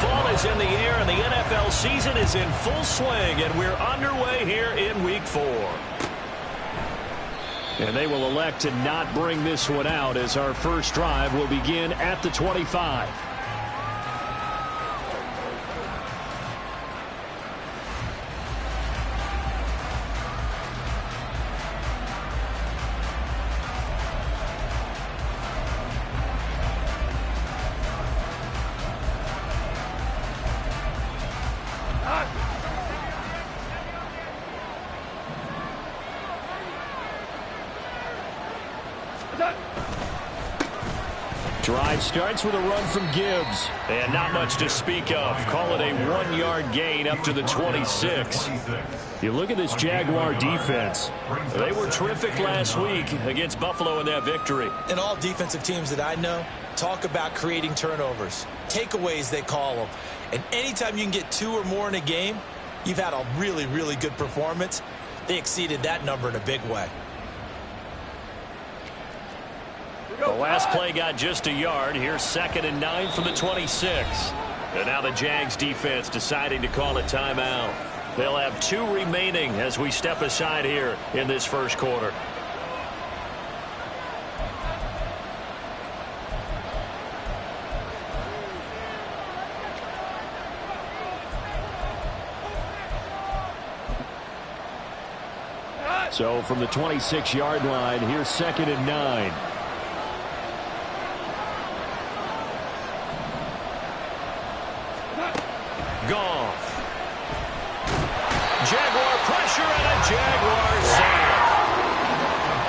Fall is in the air, and the NFL season is in full swing, and we're underway here in Week 4. And they will elect to not bring this one out as our first drive will begin at the 25. Drive starts with a run from Gibbs. And not much to speak of. Call it a 1-yard gain up to the 26. You look at this Jaguar defense. They were terrific last week against Buffalo in that victory. And all defensive teams that I know talk about creating turnovers. Takeaways, they call them. And anytime you can get 2 or more in a game, you've had a really, really good performance. They exceeded that number in a big way. The last play got just a yard. Here's 2nd and 9 from the 26. And now the Jags defense deciding to call a timeout. They'll have 2 remaining as we step aside here in this first quarter. So from the 26-yard line, here's 2nd and 9. Goff. Jaguar pressure and a Jaguar sack.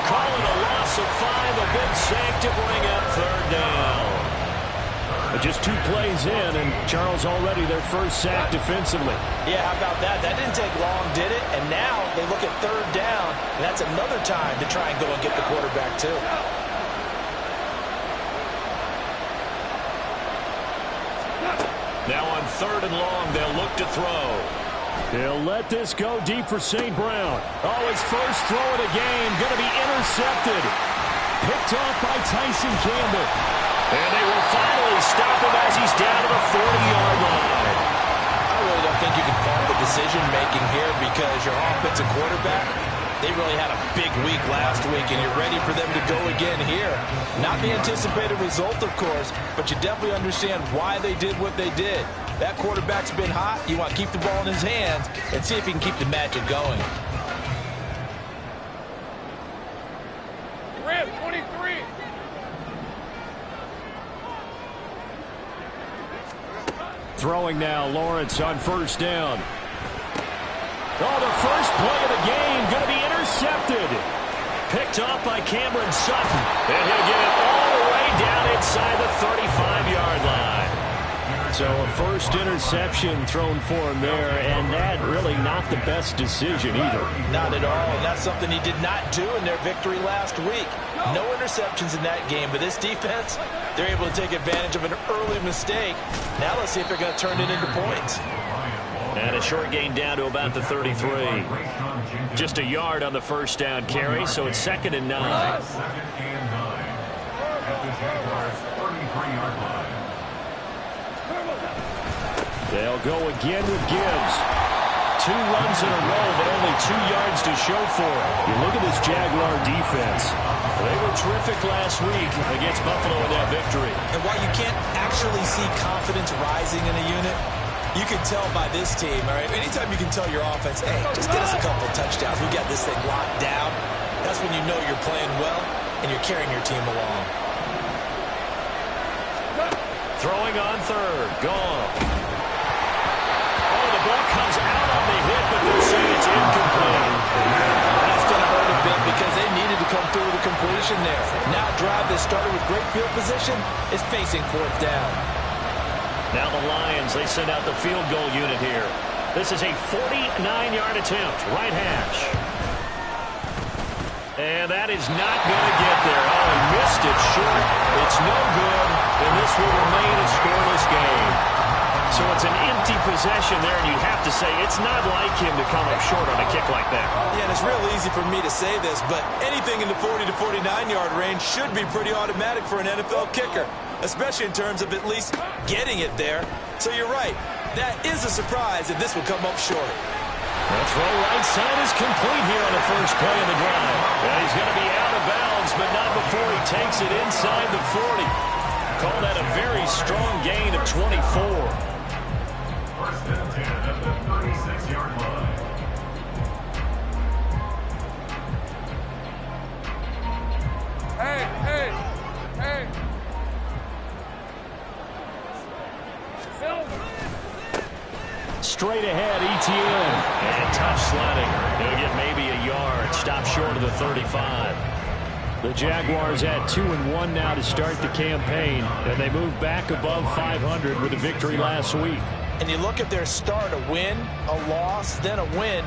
Call it a loss of 5, a big sack to bring up 3rd down. Just 2 plays in, and Charles already their first sack defensively. Yeah, how about that? That didn't take long, did it? And now they look at 3rd down, and that's another time to try and go and get the quarterback too. Now on 3rd and long, they'll look to throw. They'll let this go deep for St. Brown. Oh, his first throw of the game going to be intercepted. Picked off by Tyson Campbell. And they will finally stop him as he's down to the 40-yard line. I really don't think you can fault the decision-making here because your offensive quarterback, they really had a big week last week, and you're ready for them to go again here. Not the anticipated result, of course, but you definitely understand why they did what they did. That quarterback's been hot. You want to keep the ball in his hands and see if he can keep the magic going. Rams, 23. Throwing now, Lawrence on 1st down. Oh, the first play of the game going to be intercepted. Picked off by Cameron Sutton. And he'll get it all the way down inside the 35-yard line. So a first interception thrown for him there, and that really not the best decision either. Not at all, and that's something he did not do in their victory last week. No interceptions in that game, but this defense, they're able to take advantage of an early mistake. Now let's see if they're going to turn it into points. And a short gain down to about the 33. Just a yard on the first down carry, so it's 2nd and 9. They'll go again with Gibbs. 2 runs in a row, but only 2 yards to show for it. You look at this Jaguar defense. They were terrific last week against Buffalo in that victory. And while you can't actually see confidence rising in a unit, you can tell by this team, all right? Anytime you can tell your offense, hey, just get us a couple of touchdowns. We got this thing locked down. That's when you know you're playing well and you're carrying your team along. Throwing on 3rd. Gone. Oh, the ball comes out on the hit, but they'll say it's incomplete. That's going to hurt a bit because they needed to come through with a completion there. Now drive that started with great field position is facing 4th down. Now the Lions, they send out the field goal unit here. This is a 49-yard attempt, right hash. And that is not going to get there. Oh, he missed it short. It's no good, and this will remain a scoreless game. So it's an empty possession there, and you have to say it's not like him to come up short on a kick like that. Yeah, and it's real easy for me to say this, but anything in the 40 to 49-yard range should be pretty automatic for an NFL kicker, especially in terms of at least getting it there. So you're right. That is a surprise if this will come up short. The throw right side is complete here on the first play of the drive. And he's going to be out of bounds, but not before he takes it inside the 40. Call that a very strong gain of 24. First and 10 at the 36-yard line. Hey. Straight ahead, Etienne. And tough sledding. He'll get maybe a yard. Stop short of the 35. The Jaguars at 2-1 now to start the campaign, and they move back above 500 with a victory last week. And you look at their start, a win, a loss, then a win.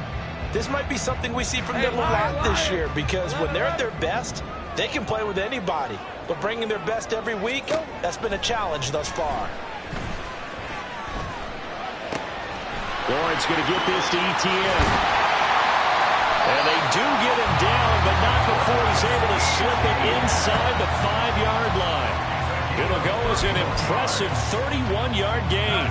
This might be something we see from them a lot this year, because when they're at their best, they can play with anybody. But bringing their best every week, that's been a challenge thus far. Lawrence going to get this to Etienne. And they do get him down, but not before he's able to slip it inside the 5-yard line. It'll go as an impressive 31-yard gain.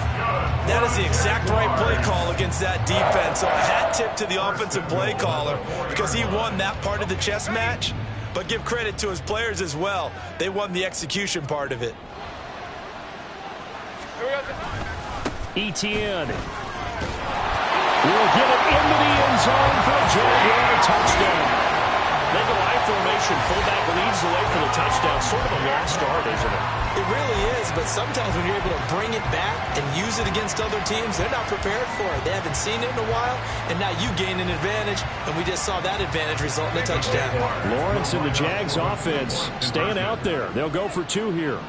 That is the exact right play call against that defense. So a hat tip to the offensive play caller because he won that part of the chess match. But give credit to his players as well. They won the execution part of it. Etienne will get it into the end zone for a Jaguar touchdown. They go I formation, fullback leads the way for the touchdown. Sort of a lost art, isn't it? It really is, but sometimes when you're able to bring it back and use it against other teams, they're not prepared for it. They haven't seen it in a while, and now you gain an advantage, and we just saw that advantage result in a touchdown. Lawrence and the Jags offense staying out there. They'll go for 2 here.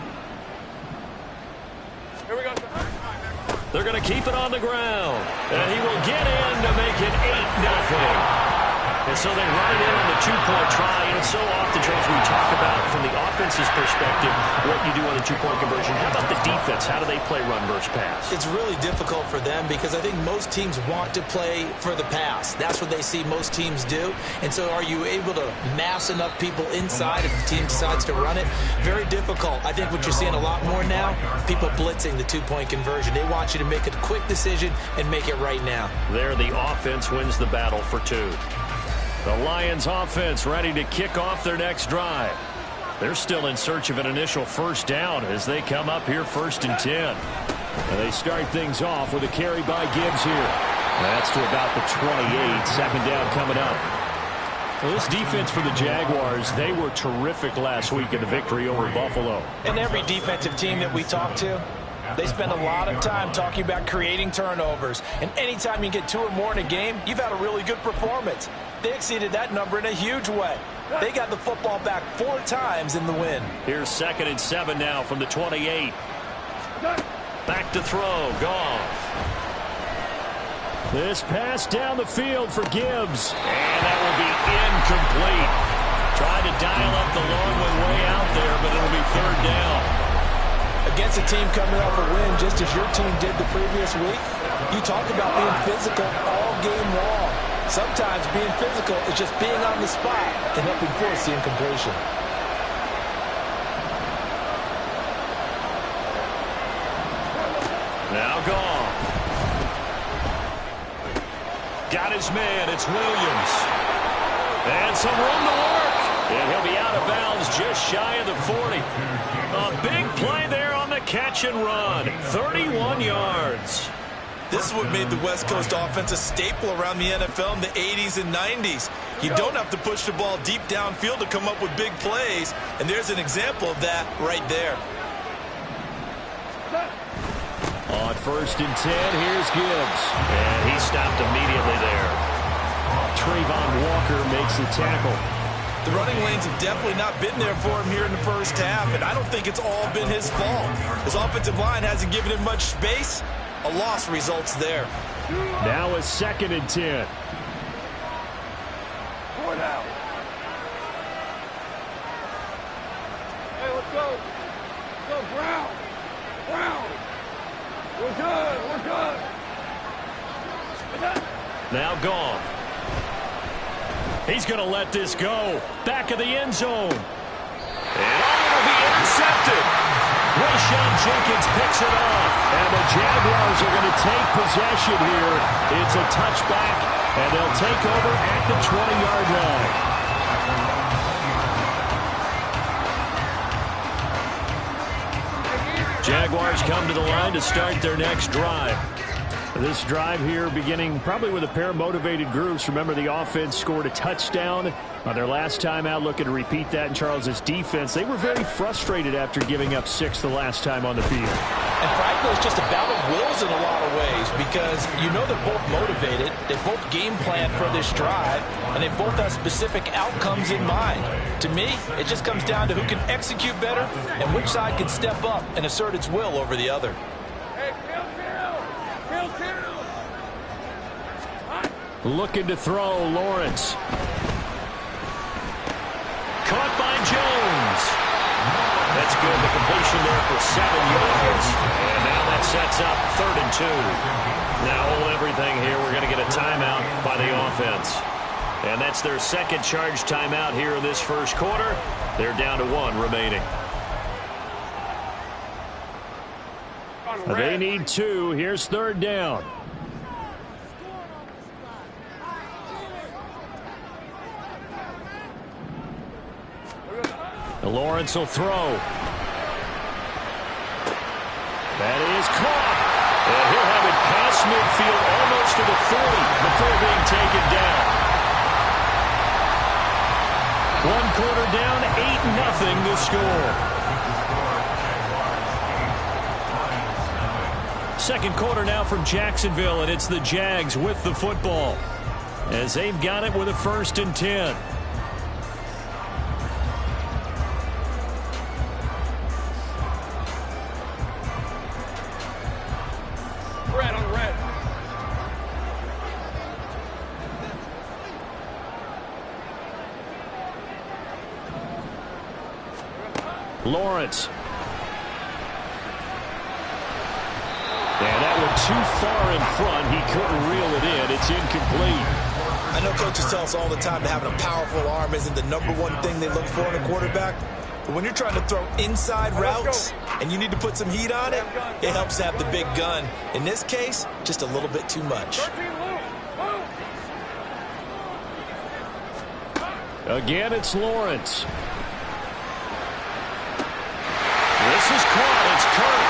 Here we go. They're going to keep it on the ground. And he will get in to make it 8-0. And so they run it in on the 2-point try. And it's so often, Charles, we talk about from the offense's perspective what you do on the 2-point conversion. How about the defense? How do they play run versus pass? It's really difficult for them because I think most teams want to play for the pass. That's what they see most teams do. And so are you able to mass enough people inside if the team decides to run it? Very difficult. I think what you're seeing a lot more now, people blitzing the 2-point conversion. They want you to make a quick decision and make it right now. There, the offense wins the battle for 2. The Lions offense ready to kick off their next drive. They're still in search of an initial first down as they come up here 1st and 10. And they start things off with a carry by Gibbs here. That's to about the 28. Second down coming up. Well, this defense for the Jaguars, they were terrific last week in the victory over Buffalo. And every defensive team that we talk to, they spend a lot of time talking about creating turnovers. And anytime you get 2 or more in a game, you've had a really good performance. They exceeded that number in a huge way. They got the football back 4 times in the win. Here's 2nd and 7 now from the 28. Back to throw. Goff. This pass down the field for Gibbs. And that will be incomplete. Trying to dial up the long one way out there, but it'll be 3rd down. Against a team coming off a win just as your team did the previous week, you talk about being physical all game long. Sometimes being physical is just being on the spot and helping force the incompletion. Now Goff. Got his man. It's Williams. And some room to work. And he'll be out of bounds just shy of the 40. A big play there on the catch and run. 31 yards. This is what made the West Coast offense a staple around the NFL in the 80s and 90s. You don't have to push the ball deep downfield to come up with big plays, and there's an example of that right there. On 1st and 10, here's Gibbs. And he stopped immediately there. Trayvon Walker makes the tackle. The running lanes have definitely not been there for him here in the first half, and I don't think it's all been his fault. His offensive line hasn't given him much space. A loss results there. Now a 2nd and 10. Point out. Hey, let's go. Let's go, Brown. Brown. We're good. We're good. Now gone. He's going to let this go. Back of the end zone. And it'll be intercepted. Rayshon Jenkins picks it off. And the Jaguars are going to take possession here. It's a touchback, and they'll take over at the 20-yard line. Jaguars come to the line to start their next drive. This drive here beginning probably with a pair of motivated groups. Remember, the offense scored a touchdown on their last time out, looking to repeat that in Charles' defense. They were very frustrated after giving up 6 the last time on the field. And frankly, it's just a battle of wills in a lot of ways because you know they're both motivated, they both game plan for this drive, and they both have specific outcomes in mind. To me, it just comes down to who can execute better and which side can step up and assert its will over the other. Looking to throw, Lawrence. Caught by Jones. That's good. The completion there for 7 yards. And now that sets up 3rd and 2. Now hold everything here. We're going to get a timeout by the offense. And that's their second charge timeout here in this first quarter. They're down to 1 remaining. They need 2. Here's 3rd down. Lawrence will throw. That is caught. And he'll have it past midfield almost to the 40 before being taken down. 1 quarter down, 8-0 the score. Second quarter now from Jacksonville, and it's the Jags with the football as they've got it with a 1st and 10. Lawrence. And that one too far in front. He couldn't reel it in. It's incomplete. I know coaches tell us all the time that having a powerful arm isn't the #1 thing they look for in a quarterback. But when you're trying to throw inside routes and you need to put some heat on it, it helps to have the big gun. In this case, just a little bit too much. Again, it's Lawrence. This is caught. It's Kirk.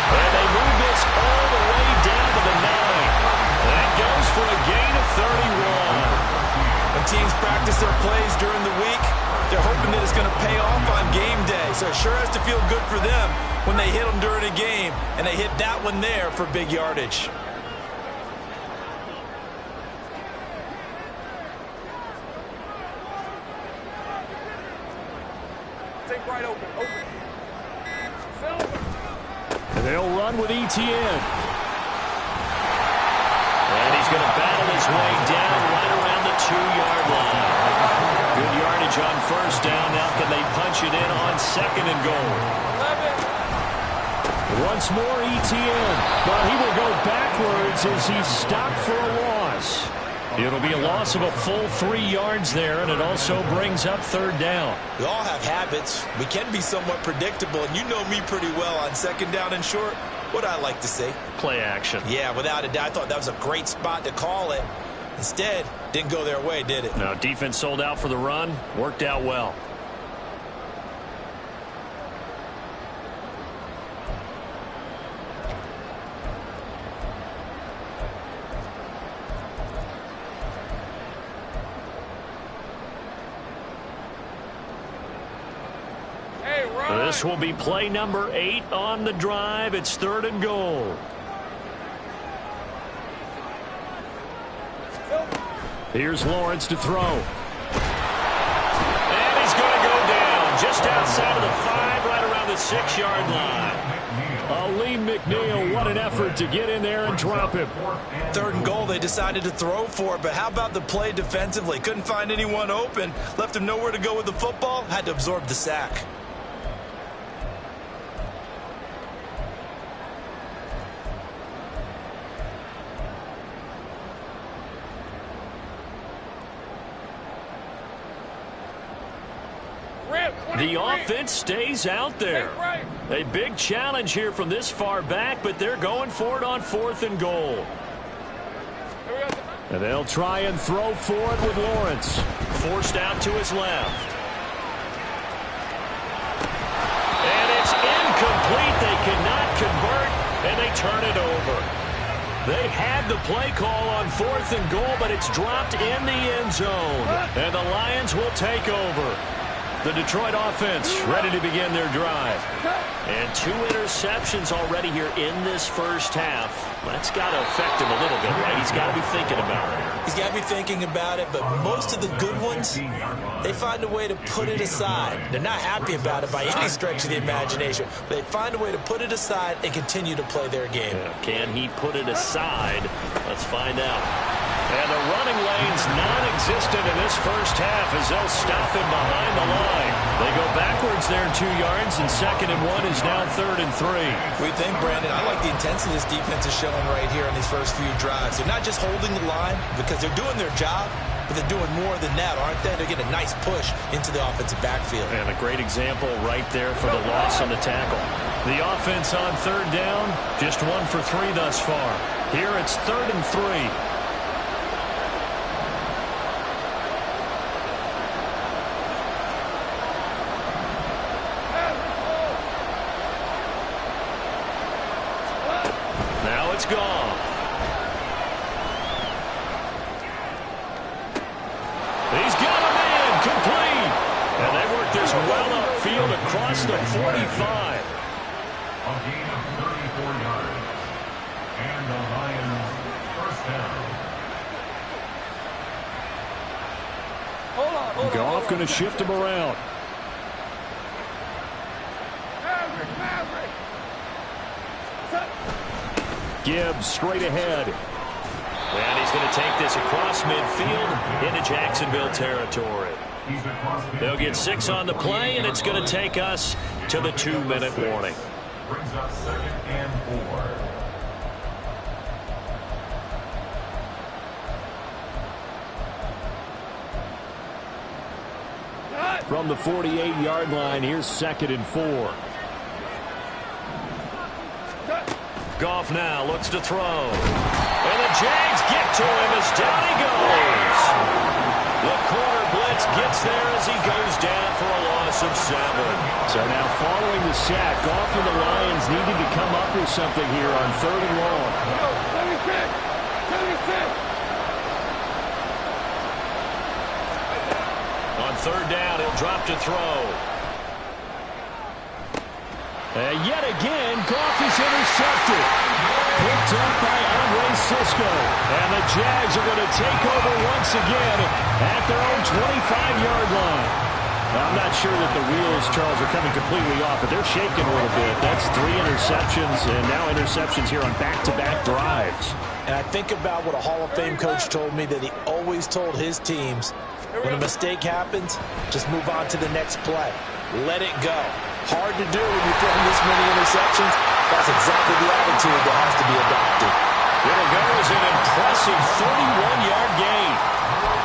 And they move this all the way down to the 9. That goes for a gain of 31. When teams practice their plays during the week, they're hoping that it's going to pay off on game day. So it sure has to feel good for them when they hit them during a game. And they hit that one there for big yardage. Take right open. They'll run with Etienne. And he's going to battle his way down right around the 2-yard line. Good yardage on 1st down. Now can they punch it in on 2nd and goal? Once more Etienne. But he will go backwards as he's stopped for a loss. It'll be a loss of a full 3 yards there, and it also brings up 3rd down. We all have habits. We can be somewhat predictable, and you know me pretty well on 2nd down and short. What I like to say? Play action. Yeah, without a doubt. I thought that was a great spot to call it. Instead, didn't go their way, did it? No, defense sold out for the run. Worked out well. This will be play number 8 on the drive. It's 3rd and goal. Here's Lawrence to throw. And he's going to go down just outside of the 5, right around the 6-yard line. Aleem McNeil, what an effort to get in there and drop him. 3rd and goal, they decided to throw for it, but how about the play defensively? Couldn't find anyone open, left him nowhere to go with the football, had to absorb the sack. The offense stays out there. A big challenge here from this far back, but they're going for it on 4th and goal. And they'll try and throw for it with Lawrence. Forced out to his left. And it's incomplete. They cannot convert, and they turn it over. They had the play call on 4th and goal, but it's dropped in the end zone. And the Lions will take over. The Detroit offense ready to begin their drive. And 2 interceptions already here in this first half. That's got to affect him a little bit, right? He's got to be thinking about it. He's got to be thinking about it, but most of the good ones, they find a way to put it aside. They're not happy about it by any stretch of the imagination, but they find a way to put it aside and continue to play their game. Yeah, can he put it aside? Let's find out. And the running lane's non-existent in this first half as they'll stop him behind the line. They go backwards there 2 yards, and 2nd and 1 is now 3rd and 3. What do you think, Brandon? I like the intensity this defense is showing right here on these first few drives. They're not just holding the line because they're doing their job, but they're doing more than that, aren't they? They're getting a nice push into the offensive backfield. And a great example right there for the loss on the tackle. The offense on 3rd down, just 1 for 3 thus far. Here it's 3rd and 3. It's gone. He's got a man complete. And they work this well upfield across the 45. A gain of 34 yards. And the Lions first down. Hold on. Goff going to shift him around. Maverick. Gibbs straight ahead. And he's going to take this across midfield into Jacksonville territory. They'll get 6 on the play, and it's going to take us to the 2-minute warning. Brings up 2nd and 4. From the 48-yard line, here's 2nd and 4. Goff now looks to throw. And the Jags get to him as down he goes. The corner blitz gets there as he goes down for a loss of 7. So now following the sack, Goff and the Lions needed to come up with something here on 3rd and long. 76. On 3rd down, he'll drop to throw. And yet again, Goff is intercepted. Picked up by Andre Cisco. And the Jags are going to take over once again at their own 25-yard line. Now, I'm not sure that the wheels, Charles, are coming completely off, but they're shaking a little bit. That's 3 interceptions, and now interceptions here on back-to-back drives. And I think about what a Hall of Fame coach told me that he always told his teams, when a mistake happens, just move on to the next play. Let it go. Hard to do when you're throwing this many interceptions. That's exactly the attitude that has to be adopted. It'll go as an impressive 31-yard gain.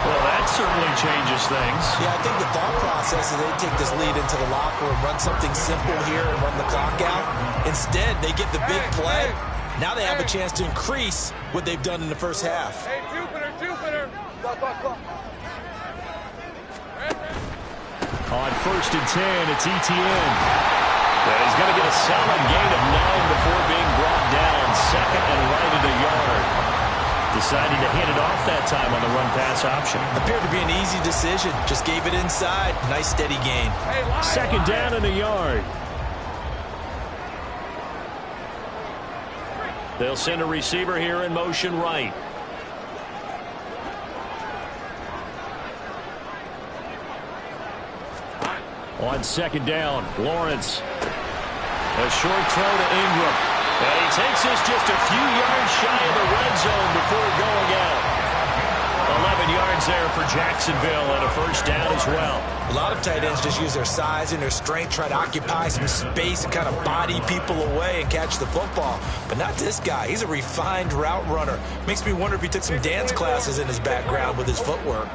Well, that certainly changes things. Yeah, I think the thought process is they take this lead into the locker room, run something simple here and run the clock out. Instead, they get the big play. Now they have a chance to increase what they've done in the first half. Hey, Jupiter. Clock. On 1st and 10, it's Etienne. And he's going to get a solid gain of 9 before being brought down. 2nd and right at a yard. Deciding to hand it off that time on the run-pass option. Appeared to be an easy decision. Just gave it inside. Nice, steady gain. 2nd down and a yard. They'll send a receiver here in motion right. On 2nd down, Lawrence. A short throw to Ingram. And he takes this just a few yards shy of the red zone before going out. 11 yards there for Jacksonville and a first down as well. A lot of tight ends just use their size and their strength, try to occupy some space and kind of body people away and catch the football. But not this guy. He's a refined route runner. Makes me wonder if he took some dance classes in his background with his footwork.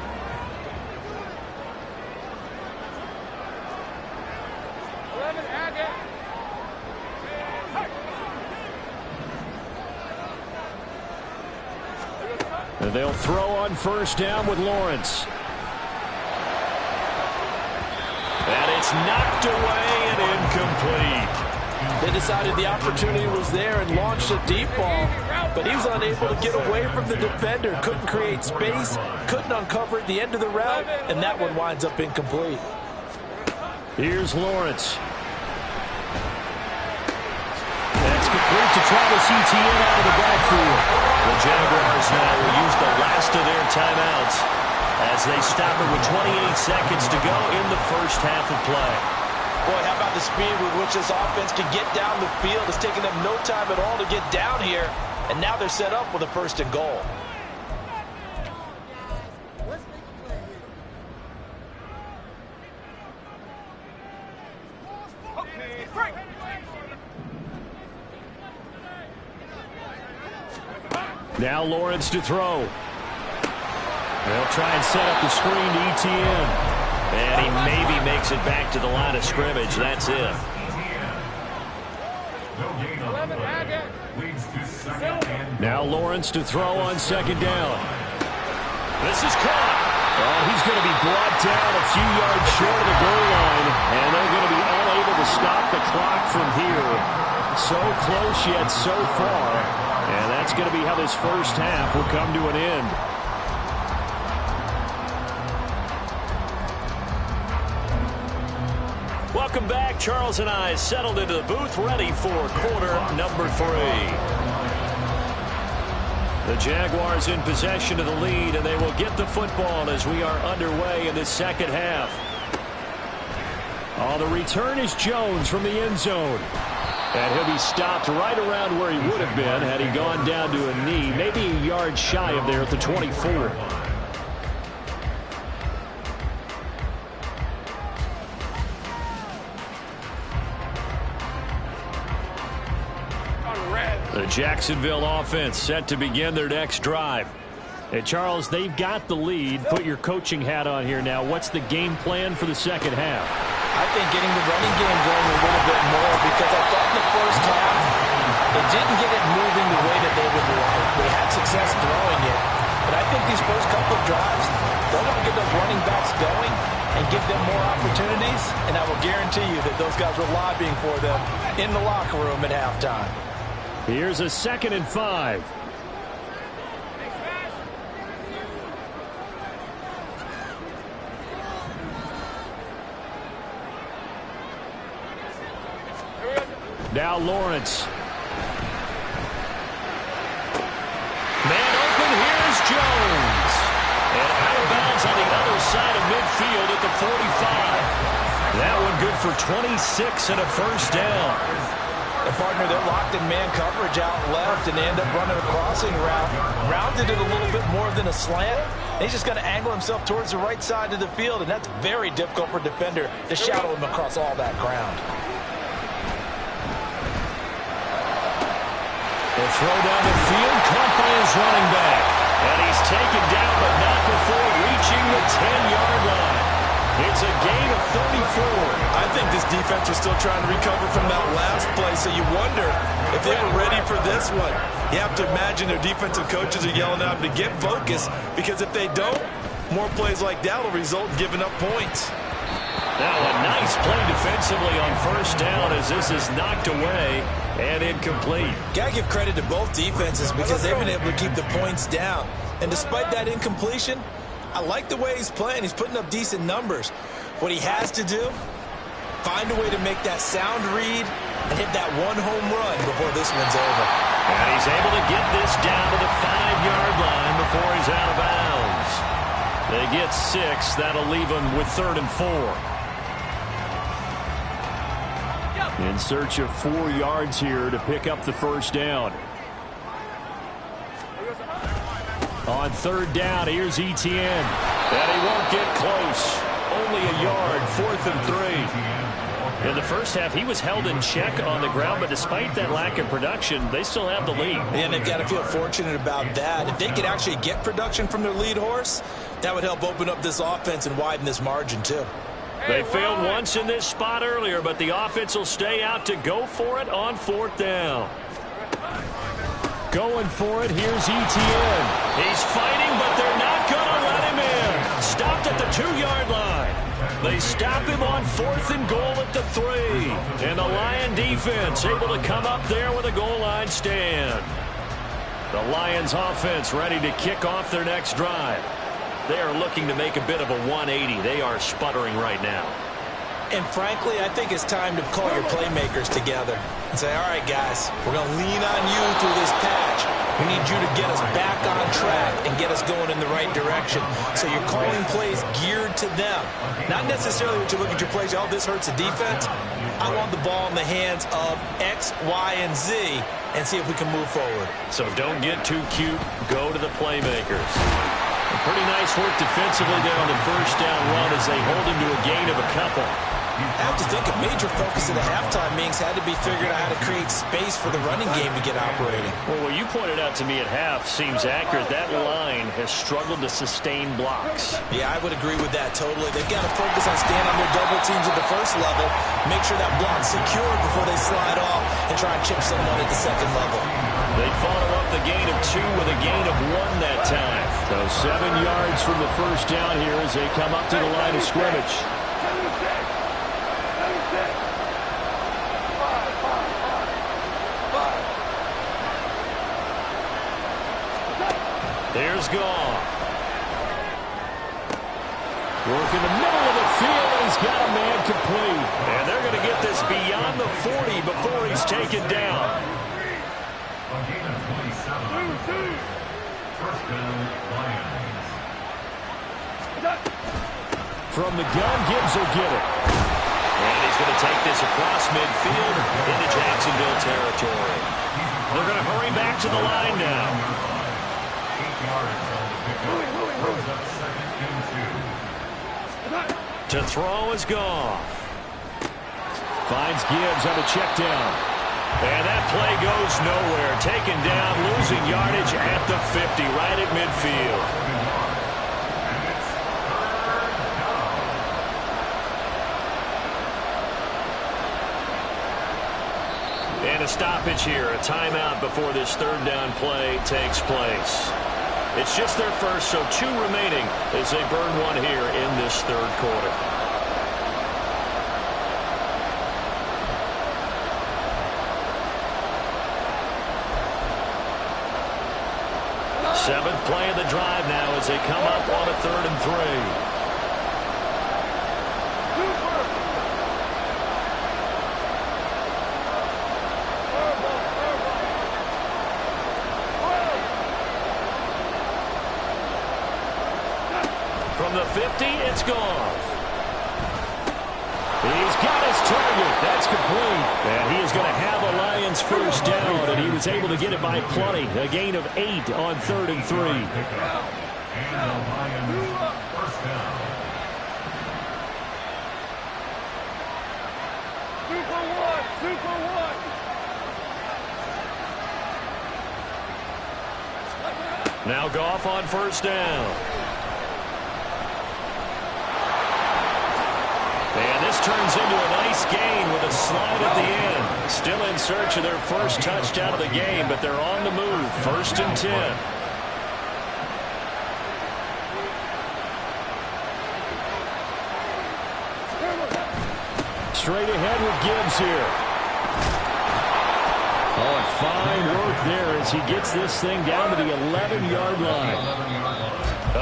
And they'll throw on first down with Lawrence. And it's knocked away and incomplete. They decided the opportunity was there and launched a deep ball, but he was unable to get away from the defender. Couldn't create space, couldn't uncover at the end of the route, and that one winds up incomplete. Here's Lawrence. That's complete to Travis Etienne out of the backfield. The Jaguars now will use the last of their timeouts as they stop it with 28 seconds to go in the first half of play. Boy, how about the speed with which this offense can get down the field? It's taken them no time at all to get down here, and now they're set up with a 1st and goal. Now Lawrence to throw. They'll try and set up the screen to Etienne. And he maybe makes it back to the line of scrimmage. That's it. Now Lawrence to throw on 2nd down. This is caught. Oh, he's going to be brought down a few yards short of the goal line. And they're going to be unable to stop the clock from here. So close yet so far. And that's going to be how this first half will come to an end. Welcome back. Charles and I settled into the booth, ready for quarter number 3. The Jaguars in possession of the lead, and they will get the football as we are underway in this second half. Oh, the return is Jones from the end zone. And he'll be stopped right around where he would have been had he gone down to a knee, maybe a yard shy of there at the 24. The Jacksonville offense set to begin their next drive. And Charles, they've got the lead. Put your coaching hat on here now. What's the game plan for the second half? I think getting the running game going a little bit more, because I thought in the first half they didn't get it moving the way that they would like. They had success throwing it. But I think these first couple of drives, they're going to get those running backs going and give them more opportunities. And I will guarantee you that those guys were lobbying for them in the locker room at halftime. Here's a 2nd and 5. Now Lawrence. Man open, here's Jones. And out of bounds on the other side of midfield at the 45. That one good for 26 and a 1st down. The partner, they're locked in man coverage out left, and they end up running a crossing route. Rounded it a little bit more than a slant. He's just going to angle himself towards the right side of the field, and that's very difficult for a defender to shadow him across all that ground. The throw down the field, caught by his running back. And he's taken down, but not before reaching the 10-yard line. It's a gain of 34. I think this defense was still trying to recover from that last play, so you wonder if they were ready for this one. You have to imagine their defensive coaches are yelling at them to get focused, because if they don't, more plays like that will result in giving up points. Now a nice play defensively on 1st down as this is knocked away and incomplete. Got to give credit to both defenses because they've been able to keep the points down. And despite that incompletion, I like the way he's playing. He's putting up decent numbers. What he has to do, find a way to make that sound read and hit that one home run before this one's over. And he's able to get this down to the 5-yard line before he's out of bounds. They get 6. That'll leave them with 3rd and 4. In search of 4 yards here to pick up the 1st down. On 3rd down, here's Etienne. And he won't get close. Only a yard, 4th and 3. In the first half, he was held in check on the ground, but despite that lack of production, they still have the lead. And they've got to feel fortunate about that. If they could actually get production from their lead horse, that would help open up this offense and widen this margin, too. They failed once in this spot earlier, but the offense will stay out to go for it on 4th down. Going for it, here's Etienne. He's fighting, but they're not going to let him in. Stopped at the 2-yard line. They stop him on 4th and goal at the 3. And the Lion defense able to come up there with a goal line stand. The Lions offense ready to kick off their next drive. They are looking to make a bit of a 180. They are sputtering right now. And frankly, I think it's time to call your playmakers together and say, all right, guys, we're going to lean on you through this patch. We need you to get us back on track and get us going in the right direction. So you're calling plays geared to them. Not necessarily when you look at your plays, oh, this hurts the defense. I want the ball in the hands of X, Y, and Z and see if we can move forward. So don't get too cute. Go to the playmakers. Pretty nice work defensively there on the first down run as they hold him to a gain of a couple. I have to think a major focus of the halftime meetings had to be figuring out how to create space for the running game to get operating. Well, what you pointed out to me at half seems accurate. That line has struggled to sustain blocks. Yeah, I would agree with that totally. They've got to focus on staying on their double teams at the first level, make sure that block's secured before they slide off and try and chip someone at the second level. They follow up the gain of 2 with a gain of 1 that time. So 7 yards from the first down here as they come up to the line of scrimmage. There's Goff. Work in the middle of the field, and he's got a man complete. And they're going to get this beyond the 40 before he's taken down. A gain of 27. First down, Lions. From the gun, Gibbs will get it. And he's going to take this across midfield into Jacksonville territory. They're going to hurry back to the line now. 8 yards on the pickup. Brings up 2nd and 2. To throw is Goff. Finds Gibbs on a check down. And that play goes nowhere. Taken down, losing yardage at the 50, right at midfield. And a stoppage here, a timeout before this 3rd down play takes place. It's just their first, so 2 remaining as they burn 1 here in this 3rd quarter. Seventh play of the drive now as they come up on a 3rd and 3. From the 50, it's Goff. He's got his target. That's complete. And he is going to have a Lions first down, and he was able to get it by plenty. A gain of 8 on 3rd and 3. And the Lions first down. 2 for 1. 2 for 1. Now Goff on first down. And this turns into a nice gain with a slide at the end. Still in search of their first touchdown of the game, but they're on the move. 1st and 10. Straight ahead with Gibbs here. Oh, and fine work there as he gets this thing down to the 11-yard line.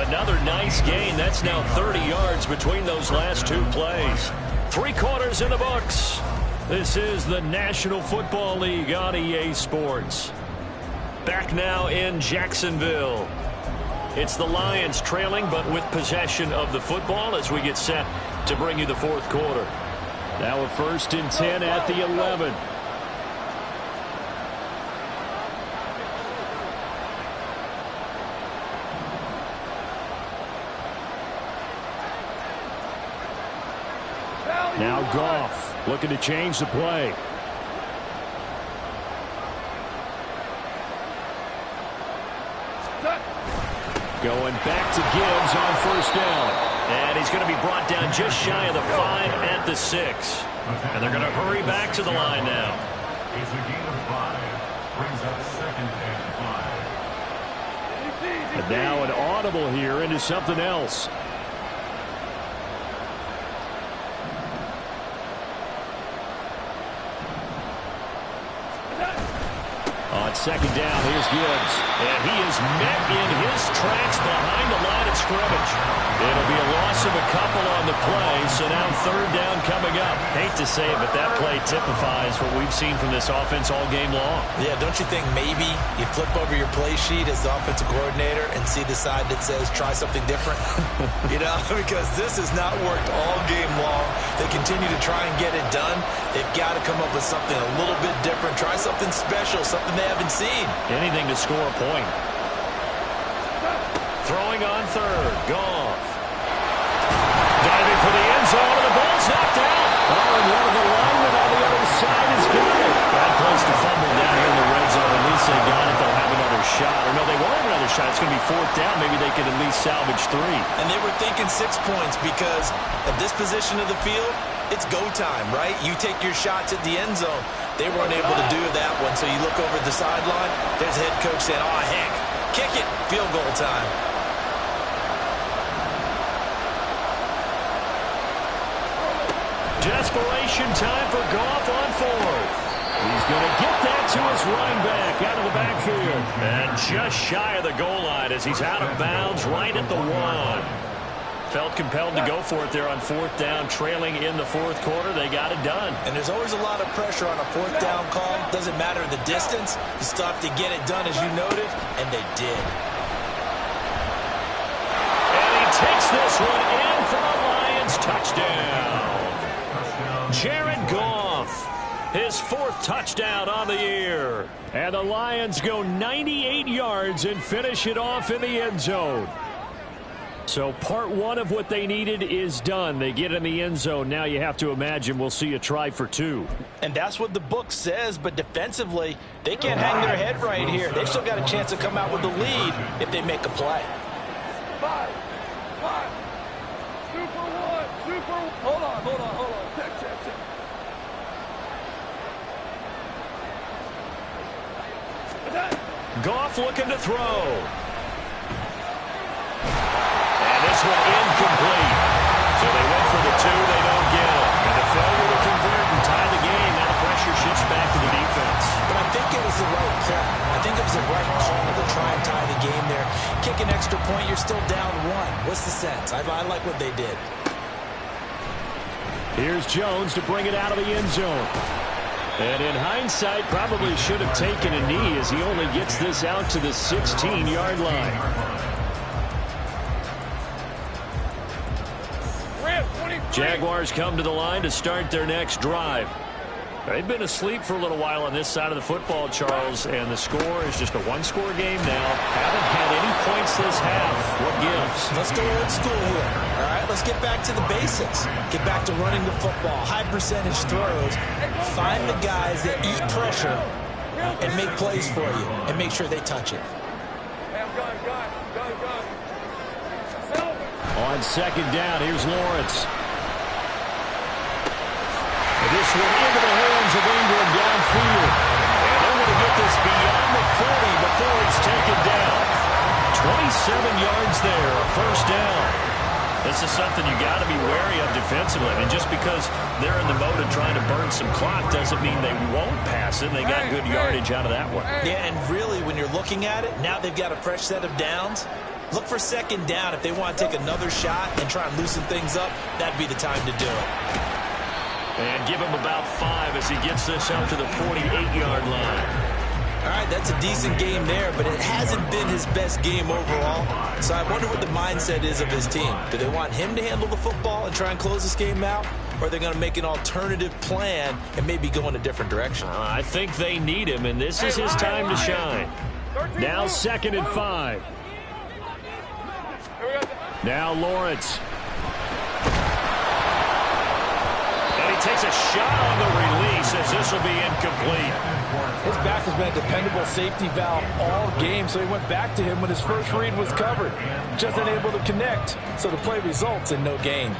Another nice gain. That's now 30 yards between those last 2 plays. 3 quarters in the books. This is the National Football League on EA Sports. Back now in Jacksonville. It's the Lions trailing, but with possession of the football as we get set to bring you the 4th quarter. Now a 1st and 10 at the 11. Now Goff looking to change the play. Going back to Gibbs on first down. And he's going to be brought down just shy of the 5 at the 6. And they're going to hurry back to the line now. It's a gain of 5. Brings up 2nd and 5. And now an audible here into something else. On second down, here's Gibbs. And he is met in his tracks behind the line of scrimmage. It'll be a loss of a couple on the play, so now third down coming up. Hate to say it, but that play typifies what we've seen from this offense all game long. Yeah, don't you think maybe you flip over your play sheet as the offensive coordinator and see the side that says try something different? Because this has not worked all game long. They continue to try and get it done. They've got to come up with something a little bit different. Try something special, something they haven't seen. Anything to score a point. Throwing on third. Goff. Diving for the end zone, and the ball's knocked out. Oh, and one of the linemen on the other side has got it. Bad place to fumble down here in the red zone. At least they got it. They'll have another shot. Or no, they won't have another shot. It's going to be fourth down. Maybe they can at least salvage 3. And they were thinking 6 points because at this position of the field, it's go time, right? You take your shots at the end zone. They weren't able to do that one, so you look over at the sideline. There's the head coach saying, oh, heck, kick it, field goal time. Desperation time for Goff on fourth. He's going to get that to his running back out of the backfield. And just shy of the goal line as he's out of bounds right at the 1. Felt compelled to go for it there on fourth down, trailing in the fourth quarter. They got it done. And there's always a lot of pressure on a fourth down call. Doesn't matter the distance. You still have to get it done, as you noted, and they did. And he takes this one in for the Lions. Touchdown. Jared Goff, his 4th touchdown on the year. And the Lions go 98 yards and finish it off in the end zone. So part 1 of what they needed is done. They get in the end zone. Now you have to imagine we'll see a try for 2. And that's what the book says, but defensively, they can't hang their head right here. They've still got a chance to come out with the lead if they make a play. 5. 2 for 1. 2 for 1. Hold on. Check. Goff looking to throw. This one incomplete. So they went for the 2, they don't get it. And the failure to convert and tie the game, now the pressure shifts back to the defense. But I think it was the right play. I think it was the right call to try and tie the game there. Kick an extra point, you're still down 1. What's the sense? I like what they did. Here's Jones to bring it out of the end zone. And in hindsight, probably should have taken a knee as he only gets this out to the 16-yard line. Jaguars come to the line to start their next drive. They've been asleep for a little while on this side of the football, Charles, and the score is just a 1-score game now. Haven't had any points this half. What gives? Let's go old school here. All right, let's get back to the basics. Get back to running the football, high percentage throws. Find the guys that eat pressure and make plays for you and make sure they touch it. On second down, here's Lawrence. This one into the hands of Ingram downfield. And they're going to get this beyond the 40 before it's taken down. 27 yards there, a first down. This is something you got to be wary of defensively. I mean, just because they're in the mode of trying to burn some clock doesn't mean they won't pass it. They got good yardage out of that one. Yeah, and really, when you're looking at it, now they've got a fresh set of downs. Look for second down. If they want to take another shot and try and loosen things up, that'd be the time to do it. And give him about 5 as he gets this up to the 48-yard line. All right, that's a decent game there, but it hasn't been his best game overall. So I wonder what the mindset is of his team. Do they want him to handle the football and try and close this game out? Or are they going to make an alternative plan and maybe go in a different direction? I think they need him, and this is his time to shine. Now 2nd and 5. Now Lawrence. And he takes a shot on the release as this will be incomplete. His back has been a dependable safety valve all game, so he went back to him when his first read was covered. Just unable to connect, so the play results in no gain.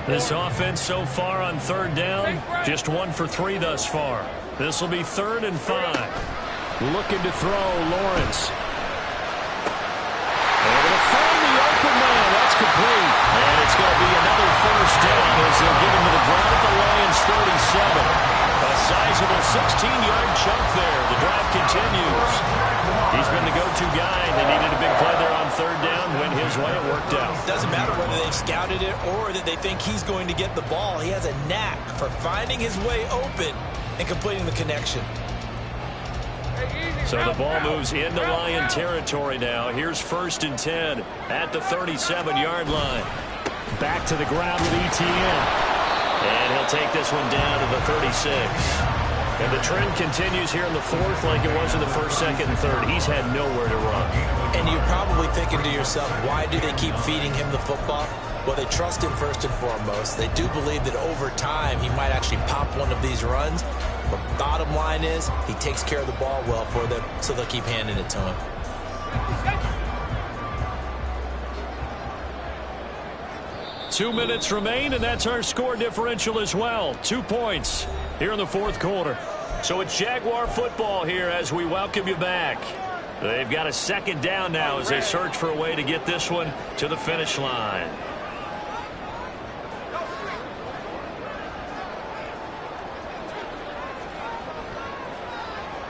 This offense so far on third down, just 1 for 3 thus far. This will be 3rd and 5. Looking to throw, Lawrence. complete. And it's going to be another first down as they'll get him to the ground at the Lions 37. A sizable 16-yard chunk there. The drive continues. He's been the go-to guy. They needed a big play there on third down. Went his way. It worked out. Doesn't matter whether they've scouted it or that they think he's going to get the ball. He has a knack for finding his way open and completing the connection. So the ball moves into Lion territory now. Here's 1st and 10 at the 37-yard line. Back to the ground with Etienne. And he'll take this one down to the 36. And the trend continues here in the fourth like it was in the first, second, and third. He's had nowhere to run. And you're probably thinking to yourself, why do they keep feeding him the football? Well, they trust him first and foremost. They do believe that over time he might actually pop one of these runs. But bottom line is he takes care of the ball well for them, so they'll keep handing it to him. Two minutes remain, and that's our score differential as well. 2 points here in the fourth quarter. So it's Jaguar football here as we welcome you back. They've got a second down now as they search for a way to get this one to the finish line.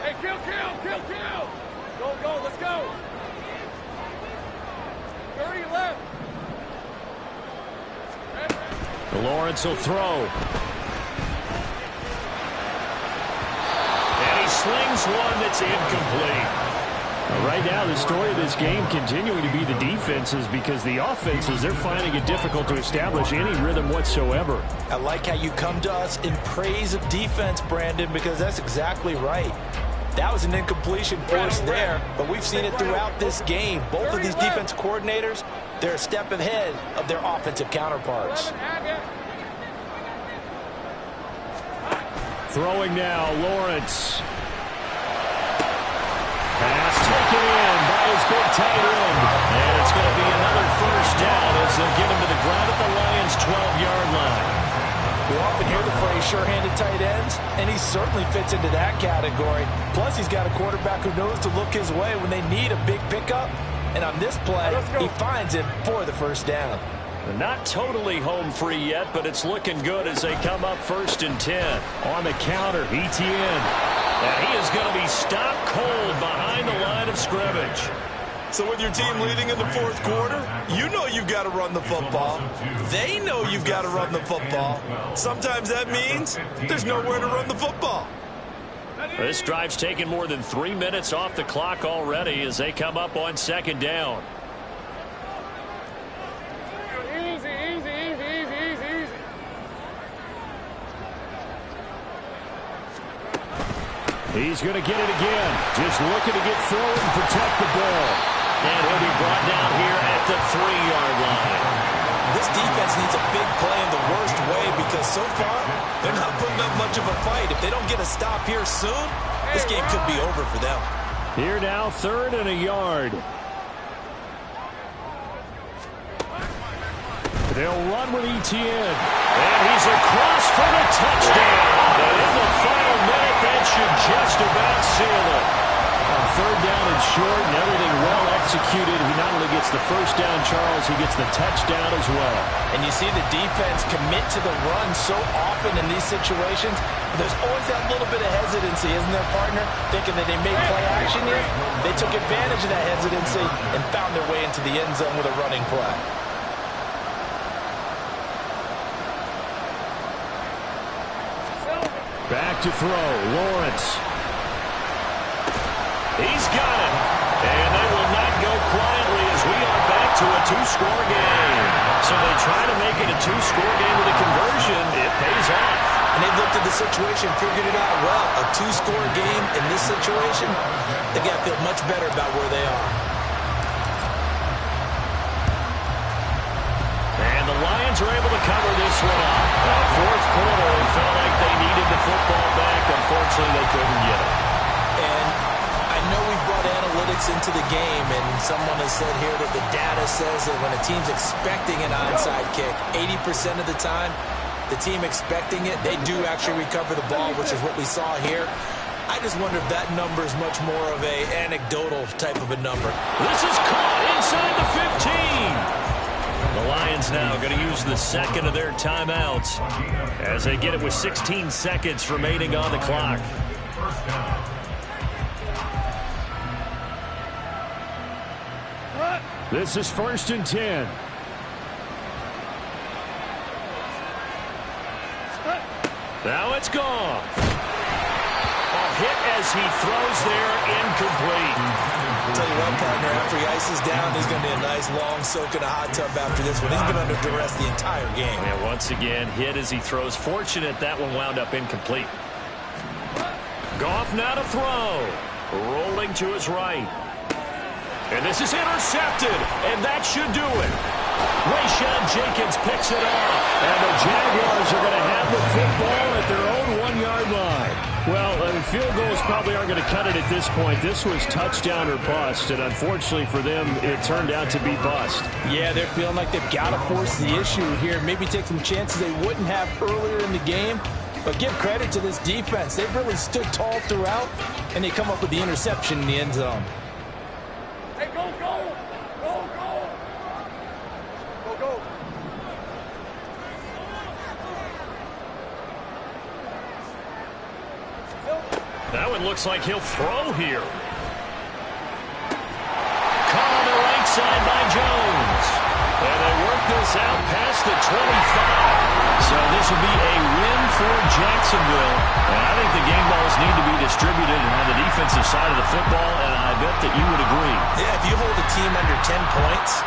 Hey, kill. Go, let's go. 30 left. Lawrence will throw. And he slings one that's incomplete. Right now, the story of this game continuing to be the defenses, because the offenses, they're finding it difficult to establish any rhythm whatsoever. I like how you come to us in praise of defense, Brandon, because that's exactly right. That was an incompletion forced there, but we've seen it throughout this game. Both of these defense coordinators, they're a step ahead of their offensive counterparts. Throwing now, Lawrence. Pass taken in by his big tight end. And it's going to be another first down as they'll get him to the ground at the Lions' 12-yard line. We often hear the phrase sure-handed tight ends, and he certainly fits into that category. Plus, he's got a quarterback who knows to look his way when they need a big pickup. And on this play, he finds him for the first down. Not totally home free yet, but it's looking good as they come up 1st and 10. On the counter, Etienne. And he is going to be stopped cold behind the line of scrimmage. So with your team leading in the fourth quarter, you know you've got to run the football. They know you've got to run the football. Sometimes that means there's nowhere to run the football. This drive's taken more than 3 minutes off the clock already as they come up on 2nd down. Easy. He's going to get it again. Just looking to get forward and protect the ball. And he'll be brought down here at the 3-yard line. This defense needs a big play in the worst way because so far they're not putting up much of a fight. If they don't get a stop here soon, this game could be over for them. Here now, 3rd and a yard. They'll run with Etienne. And he's across for the touchdown. And in the final minute, that should just about seal it. On 3rd down and short and everything well executed, he not only gets the first down, Charles, he gets the touchdown as well. And you see the defense commit to the run so often in these situations. There's always that little bit of hesitancy, isn't there, partner? Thinking that they may play action here. They took advantage of that hesitancy and found their way into the end zone with a running play. Back to throw, Lawrence. He's got it. And they will not go quietly as we are back to a 2-score game. So they try to make it a 2-score game with a conversion. It pays off. And they've looked at the situation, figured it out well. A 2-score game in this situation, they've got to feel much better about where they are. And the Lions are able to cover this one up. Fourth quarter, it felt like they needed the football back. Unfortunately, they couldn't get it. And I know we've brought analytics into the game, and someone has said here that the data says that when a team's expecting an onside kick, 80% of the time, the team expecting it, they do actually recover the ball, which is what we saw here. I just wonder if that number is much more of a anecdotal type of a number. This is caught inside the 15. The Lions now going to use the second of their timeouts as they get it with 16 seconds remaining on the clock. First down. This is 1st and 10. Now it's gone. A hit as he throws there, incomplete. I'll tell you what, partner, after he ices down, he's going to be a nice long soak in a hot tub after this one. He's been under duress the entire game. And once again, hit as he throws. Fortunate that one wound up incomplete. Goff now to throw. Rolling to his right. And this is intercepted, and that should do it. Rayshawn Jenkins picks it off, and the Jaguars are going to have the football at their own 1-yard line. Well, field goals probably aren't going to cut it at this point. This was touchdown or bust, and unfortunately for them, it turned out to be bust. Yeah, they're feeling like they've got to force the issue here. Maybe take some chances they wouldn't have earlier in the game. But give credit to this defense. They've really stood tall throughout, and they come up with the interception in the end zone. Hey, go, go! Go, go! Go, go! That one looks like he'll throw here. Caught on the right side by Jones. And they work this out past the 25. So this will be a win for Jacksonville. And I think the game balls need to be distributed on the defensive side of the football, and I bet that you would agree. Yeah, if you hold a team under 10 points,